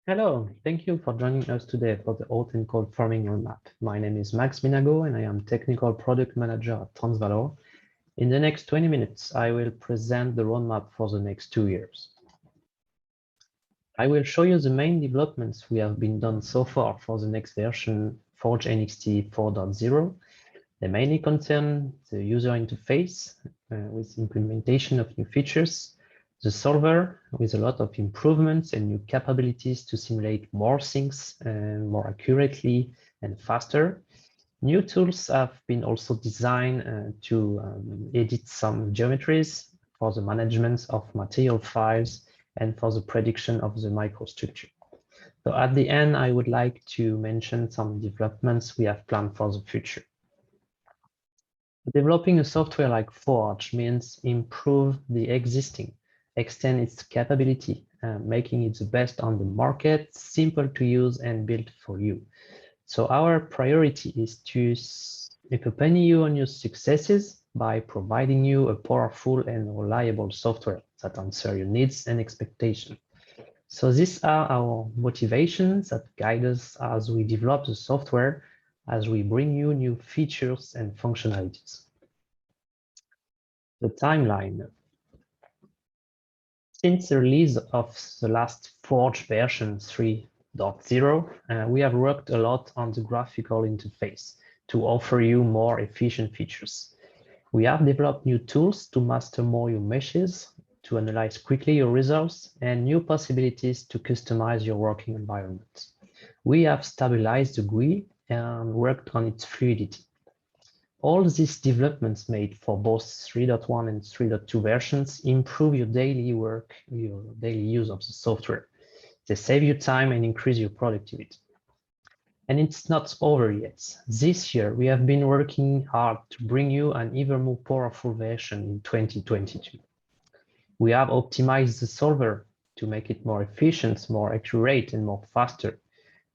Hello, thank you for joining us today for the Hot and Cold Farming Roadmap. My name is Max Minago and I am Technical Product Manager at Transvalor. In the next 20 minutes, I will present the roadmap for the next 2 years. I will show you the main developments we have been done so far for the next version, Forge NXT 4.0. They mainly concern the user interface with implementation of new features, the solver with a lot of improvements and new capabilities to simulate more things more accurately and faster. New tools have been also designed to edit some geometries for the management of material files and for the prediction of the microstructure. So at the end, I would like to mention some developments we have planned for the future. Developing a software like Forge means improve the existing, extend its capability, making it the best on the market, simple to use and built for you. So our priority is to accompany you on your successes by providing you a powerful and reliable software that answer your needs and expectations. So these are our motivations that guide us as we develop the software, as we bring you new features and functionalities. The timeline. Since the release of the last Forge version 3.0, we have worked a lot on the graphical interface to offer you more efficient features. We have developed new tools to master more your meshes, to analyze quickly your results, and new possibilities to customize your working environment. We have stabilized the GUI and worked on its fluidity. All these developments made for both 3.1 and 3.2 versions improve your daily work, your daily use of the software. They save you time and increase your productivity. And it's not over yet. This year, we have been working hard to bring you an even more powerful version in 2022. We have optimized the solver to make it more efficient, more accurate, and more faster.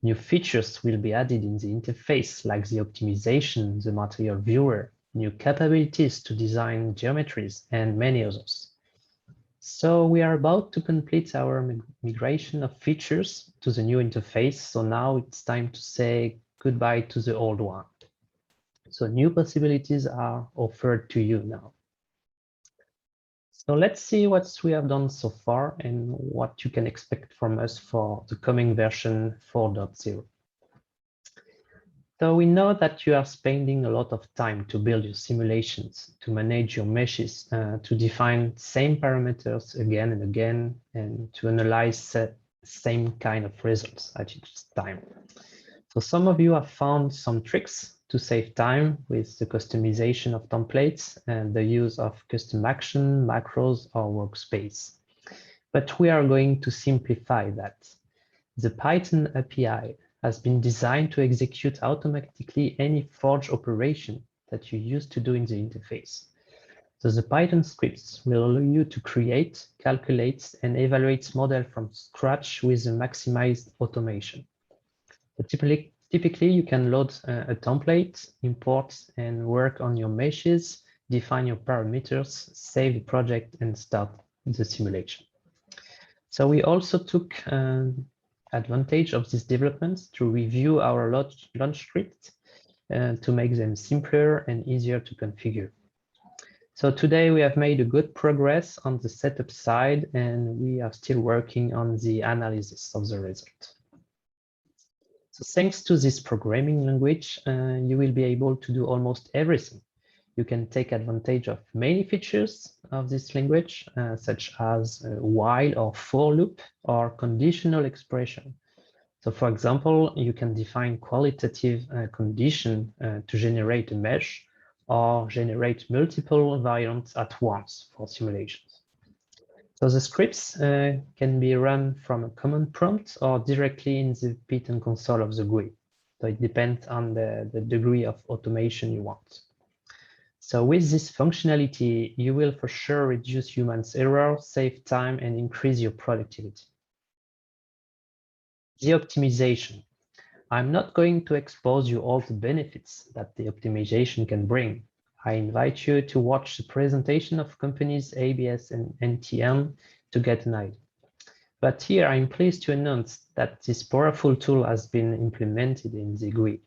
New features will be added in the interface, like the optimization, the material viewer, new capabilities to design geometries, and many others. So we are about to complete our migration of features to the new interface. So now it's time to say goodbye to the old one. So new possibilities are offered to you now. So let's see what we have done so far and what you can expect from us for the coming version 4.0. So we know that you are spending a lot of time to build your simulations, to manage your meshes, to define same parameters again and again, and to analyze same kind of results at each time. So some of you have found some tricks to save time with the customization of templates and the use of custom action, macros, or workspace. But we are going to simplify that. The Python API has been designed to execute automatically any Forge operation that you used to do in the interface. So the Python scripts will allow you to create, calculate, and evaluate model from scratch with a maximized automation. So typically, you can load a template, import and work on your meshes, define your parameters, save the project, and start the simulation. So we also took advantage of these developments to review our launch scripts to make them simpler and easier to configure. So today we have made a good progress on the setup side, and we are still working on the analysis of the result. So thanks to this programming language, you will be able to do almost everything. You can take advantage of many features of this language, such as while or for loop or conditional expression. So for example, you can define qualitative condition to generate a mesh or generate multiple variants at once for simulations. So the scripts can be run from a command prompt or directly in the Python console of the GUI. So it depends on the degree of automation you want. So with this functionality, you will for sure reduce humans' error, save time, and increase your productivity. The optimization. I'm not going to expose you all the benefits that the optimization can bring. I invite you to watch the presentation of companies ABS and NTM to get an idea. But here I'm pleased to announce that this powerful tool has been implemented in the GUI.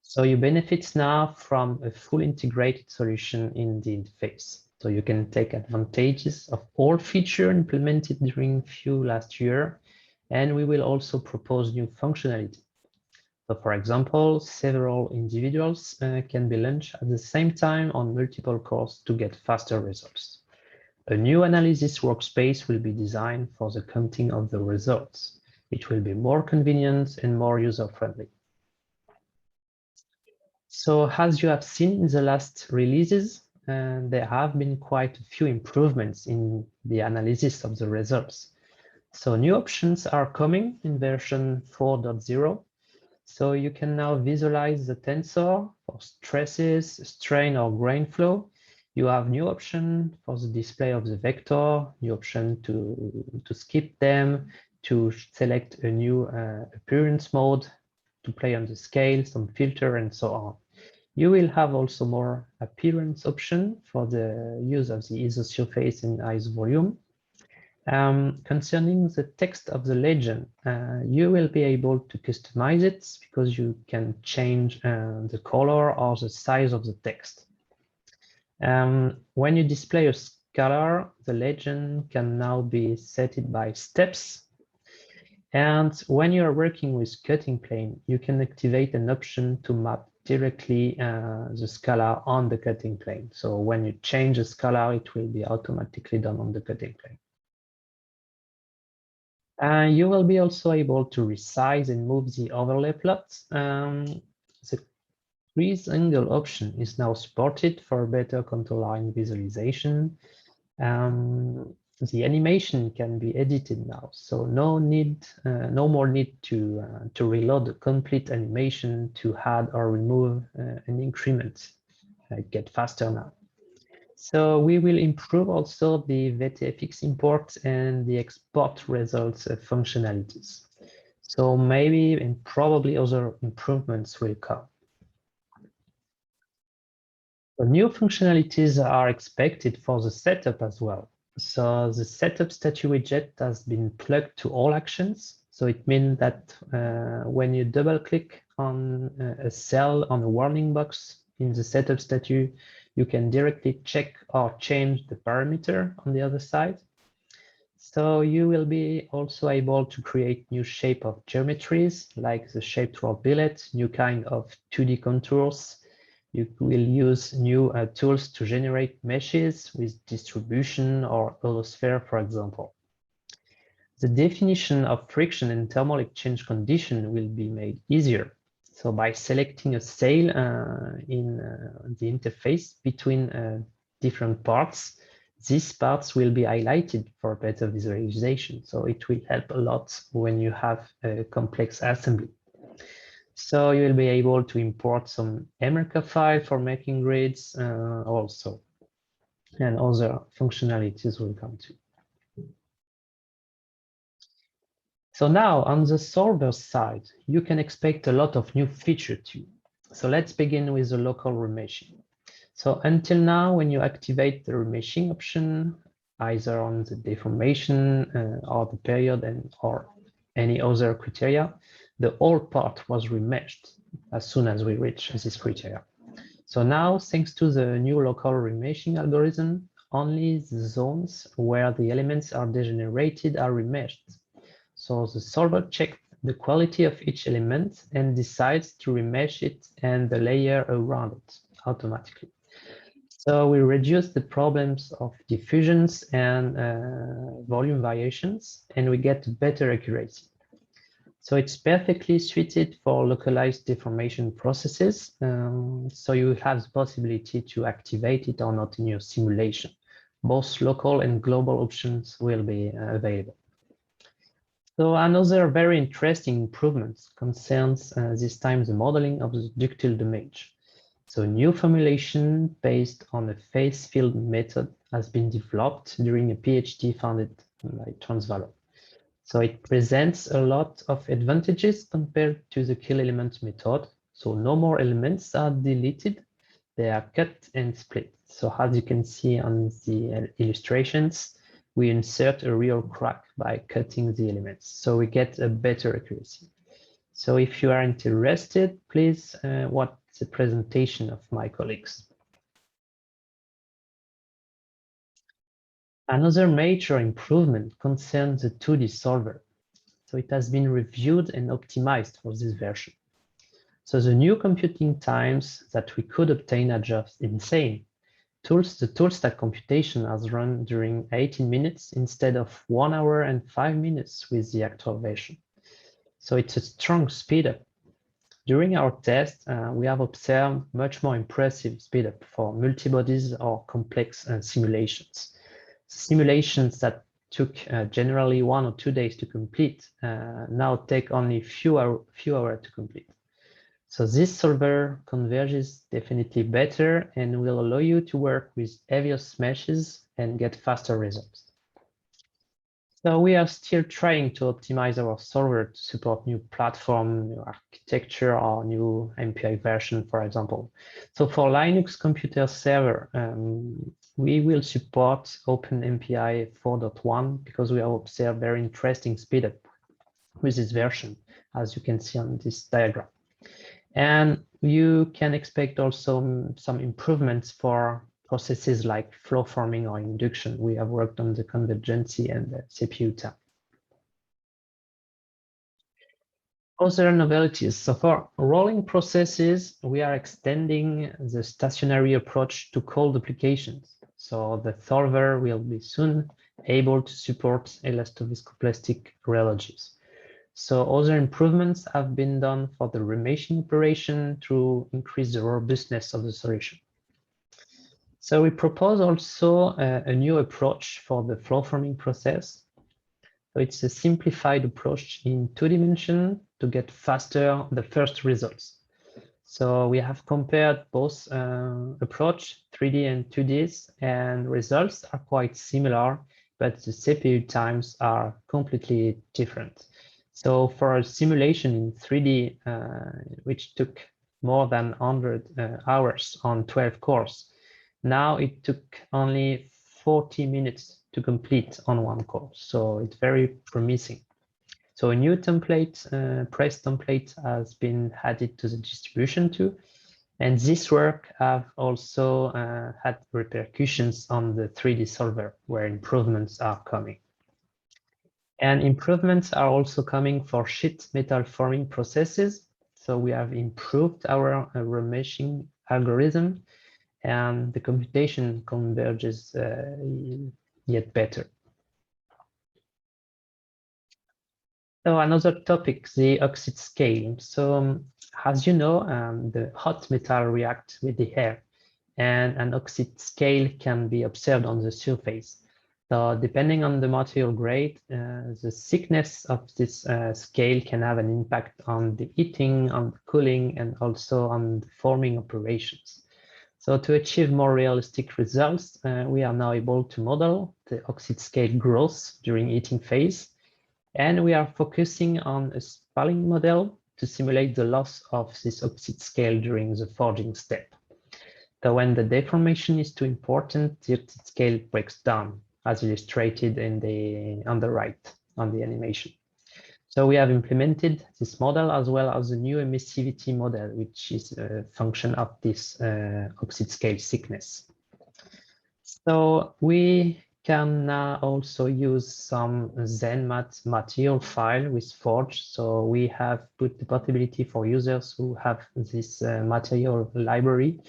So you benefit now from a full integrated solution in the interface. So you can take advantages of all features implemented during Vue last year, and we will also propose new functionality. So for example, several individuals can be launched at the same time on multiple cores to get faster results. A new analysis workspace will be designed for the counting of the results. It will be more convenient and more user-friendly. So as you have seen in the last releases, there have been quite a few improvements in the analysis of the results. So new options are coming in version 4.0. So you can now visualize the tensor for stresses, strain, or grain flow. You have new option for the display of the vector, new option to skip them, to select a new appearance mode, to play on the scale, some filter, and so on. You will have also more appearance option for the use of the isosurface and isovolume. Concerning the text of the legend, you will be able to customize it because you can change the color or the size of the text. When you display a scalar, the legend can now be set by steps. And when you are working with cutting plane, you can activate an option to map directly the scalar on the cutting plane. So when you change the scalar, it will be automatically done on the cutting plane. You will be also able to resize and move the overlay plots. The crease angle option is now supported for better contour line visualization. The animation can be edited now, so no more need to reload the complete animation to add or remove an increment. It gets faster now. So we will improve also the VTFX import and the export results functionalities. So maybe and probably other improvements will come. The new functionalities are expected for the setup as well. So the setup statue widget has been plugged to all actions. So it means that when you double click on a cell on a warning box in the setup statue, you can directly check or change the parameter on the other side. So you will be also able to create new shape of geometries like the shape tool billet, new kind of 2D contours. You will use new tools to generate meshes with distribution or holosphere, for example. The definition of friction and thermal exchange condition will be made easier. So by selecting a sail in the interface between different parts, these parts will be highlighted for better visualization. So it will help a lot when you have a complex assembly. So you will be able to import some MRK file for making grids also, and other functionalities will come too. So now on the solver side, you can expect a lot of new features too. So let's begin with the local remeshing. So until now, when you activate the remeshing option, either on the deformation or the period or any other criteria, the whole part was remeshed as soon as we reach this criteria. So now, thanks to the new local remeshing algorithm, only the zones where the elements are degenerated are remeshed. So the solver checks the quality of each element and decides to remesh it and the layer around it automatically. So we reduce the problems of diffusions and volume variations, and we get better accuracy. So it's perfectly suited for localized deformation processes. So you have the possibility to activate it or not in your simulation. Both local and global options will be available. So another very interesting improvement concerns this time the modeling of the ductile damage. So new formulation based on a phase field method has been developed during a PhD funded by Transvalor. So it presents a lot of advantages compared to the kill element method. So no more elements are deleted, they are cut and split. So as you can see on the illustrations, we insert a real crack by cutting the elements, so we get a better accuracy. So if you are interested, please watch the presentation of my colleagues. Another major improvement concerns the 2D solver. So it has been reviewed and optimized for this version. So the new computing times that we could obtain are just insane. The toolstack computation has run during 18 minutes instead of 1 hour and 5 minutes with the actual version. So it's a strong speedup. During our test, we have observed much more impressive speedup for multibodies or complex simulations. Simulations that took generally 1 or 2 days to complete now take only few hours to complete. So this solver converges definitely better and will allow you to work with heavier meshes and get faster results. So we are still trying to optimize our solver to support new platform, new architecture, or new MPI version, for example. So for Linux computer server, we will support OpenMPI 4.1 because we have observed very interesting speedup with this version, as you can see on this diagram. And you can expect also some improvements for processes like flow forming or induction. We have worked on the convergency and the CPU time. Other novelties. So for rolling processes, we are extending the stationary approach to cold applications. So the solver will be soon able to support elastoviscoplastic rheologies. So other improvements have been done for the remeshing operation to increase the robustness of the solution. So we propose also a new approach for the flow forming process. So it's a simplified approach in 2 dimensions to get faster the first results. So we have compared both approach, 3D and 2Ds, and results are quite similar, but the CPU times are completely different. So for a simulation in 3D, which took more than 100 hours on 12 cores, now it took only 40 minutes to complete on 1 core. So it's very promising. So a new template, press template, has been added to the distribution too. And this work have also had repercussions on the 3D solver, where improvements are coming. And improvements are also coming for sheet metal forming processes. So we have improved our remeshing algorithm, and the computation converges yet better. So another topic, the oxide scale. So as you know, the hot metal reacts with the air, and an oxide scale can be observed on the surface. So depending on the material grade, the thickness of this scale can have an impact on the heating, on the cooling, and also on the forming operations. So to achieve more realistic results, we are now able to model the oxide scale growth during heating phase. And we are focusing on a spalling model to simulate the loss of this oxide scale during the forging step. So when the deformation is too important, the oxide scale breaks down, as illustrated in on the right on the animation. So we have implemented this model as well as a new emissivity model, which is a function of this oxide scale thickness. So we can now also use some ZenMat material file with Forge. So we have put the possibility for users who have this material library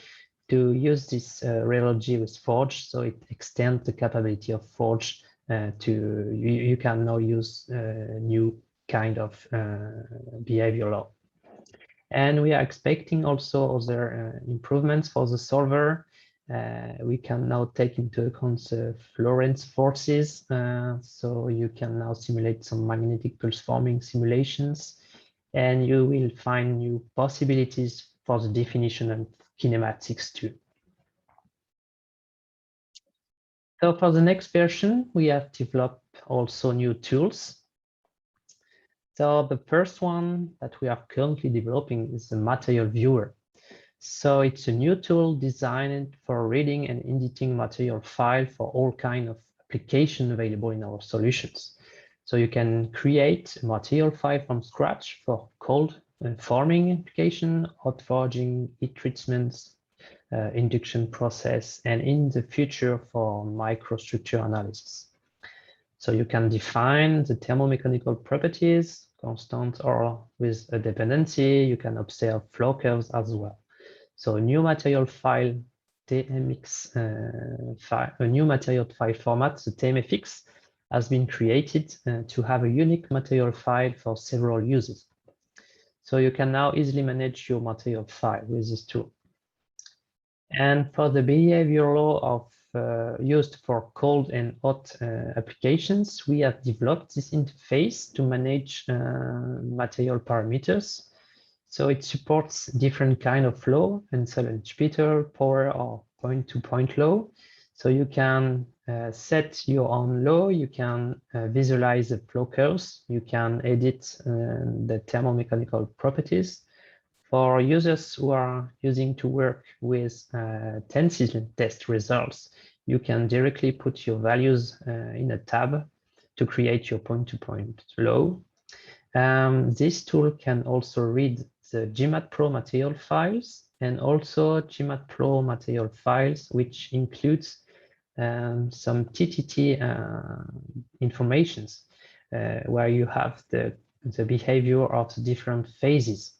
to use this rheology with Forge. So it extends the capability of Forge to, you can now use new kind of behavior law. And we are expecting also other improvements for the solver. We can now take into account the Lorentz forces. So you can now simulate some magnetic pulse forming simulations, and you will find new possibilities for the definition and kinematics too. So for the next version, we have developed also new tools. So the first one that we are currently developing is the material viewer. So it's a new tool designed for reading and editing material file for all kinds of application available in our solutions. So you can create a material file from scratch for cold forming application, hot forging, heat treatments, induction process, and in the future for microstructure analysis. So you can define the thermomechanical properties, constant or with a dependency. You can observe flow curves as well. So a new material file, TMX file, a new material file format, the TMFX, has been created to have a unique material file for several uses. So you can now easily manage your material file with this tool. And for the behavior law of used for cold and hot applications, we have developed this interface to manage material parameters. So it supports different kind of flow, and Sallenspittel, power, or point-to-point law. So you can set your own law, you can visualize the flow curves, you can edit the thermomechanical properties. For users who are using to work with tensile test results, you can directly put your values in a tab to create your point-to-point law. This tool can also read the GMAT Pro material files and also GMAT Pro material files, which includes some TTT informations where you have the behavior of the different phases.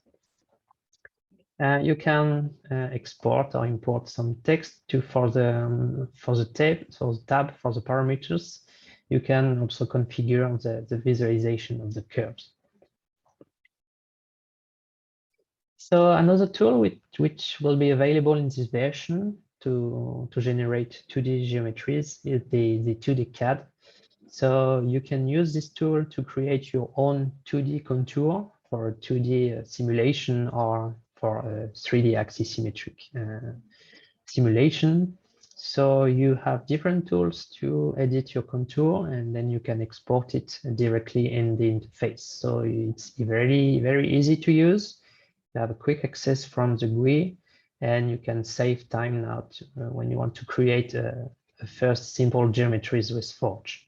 You can export or import some text for the tab for the parameters. You can also configure the visualization of the curves. So another tool which will be available in this version to generate 2D geometries is the 2D CAD. So you can use this tool to create your own 2D contour for a 2D simulation or for a 3D axisymmetric simulation. So you have different tools to edit your contour, and then you can export it directly in the interface. So it's very, very easy to use. You have a quick access from the GUI, and you can save time now when you want to create a first simple geometries with Forge.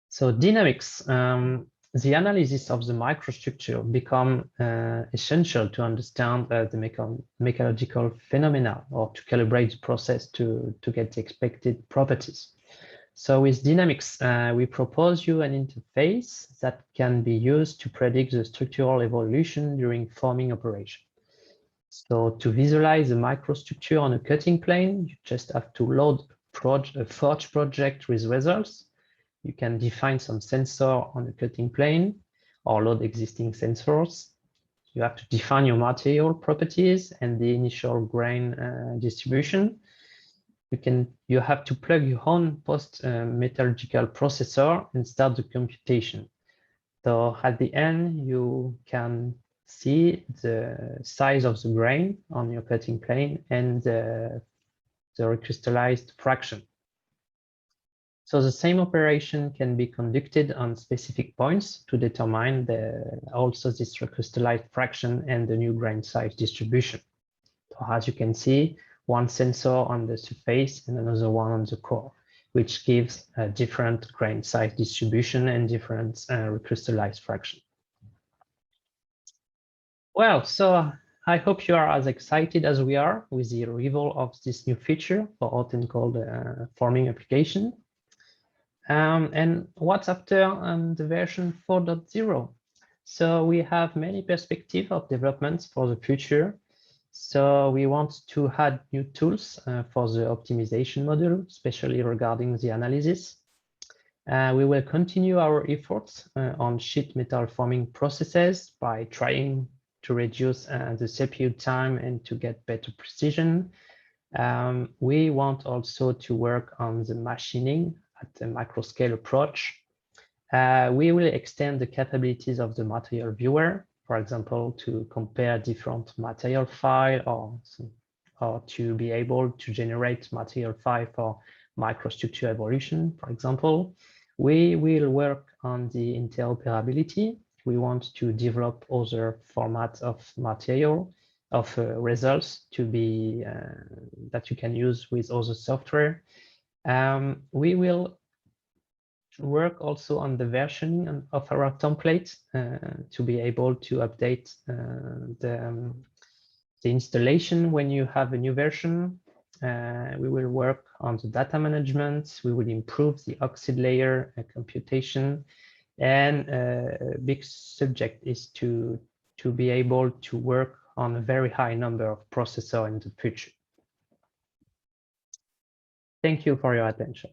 So dynamics, the analysis of the microstructure become essential to understand the mechanical phenomena, or to calibrate the process to get the expected properties. So with dynamics, we propose you an interface that can be used to predict the structural evolution during forming operation. So to visualize the microstructure on a cutting plane, you just have to load a Forge project with results. You can define some sensor on the cutting plane or load existing sensors. You have to define your material properties and the initial grain distribution. You have to plug your own post-metallurgical processor and start the computation. So at the end, you can see the size of the grain on your cutting plane and the recrystallized fraction. So the same operation can be conducted on specific points to determine also this recrystallized fraction and the new grain size distribution. So as you can see, one sensor on the surface and another one on the core, which gives a different grain size distribution and different recrystallized fraction. Well, so I hope you are as excited as we are with the arrival of this new feature for hot and cold forming application. And what's after the version 4.0? So we have many perspectives of developments for the future. So we want to add new tools for the optimization model, especially regarding the analysis. We will continue our efforts on sheet metal forming processes by trying to reduce the CPU time and to get better precision. We want also to work on the machining at the microscale approach. We will extend the capabilities of the material viewer, for example, to compare different material file or to be able to generate material file for microstructure evolution, for example. We will work on the interoperability. We want to develop other formats of material of results to be that you can use with other software. We will work also on the versioning of our template to be able to update the installation when you have a new version. We will work on the data management. We will improve the oxide layer computation. And a big subject is to be able to work on a very high number of processors in the future. Thank you for your attention.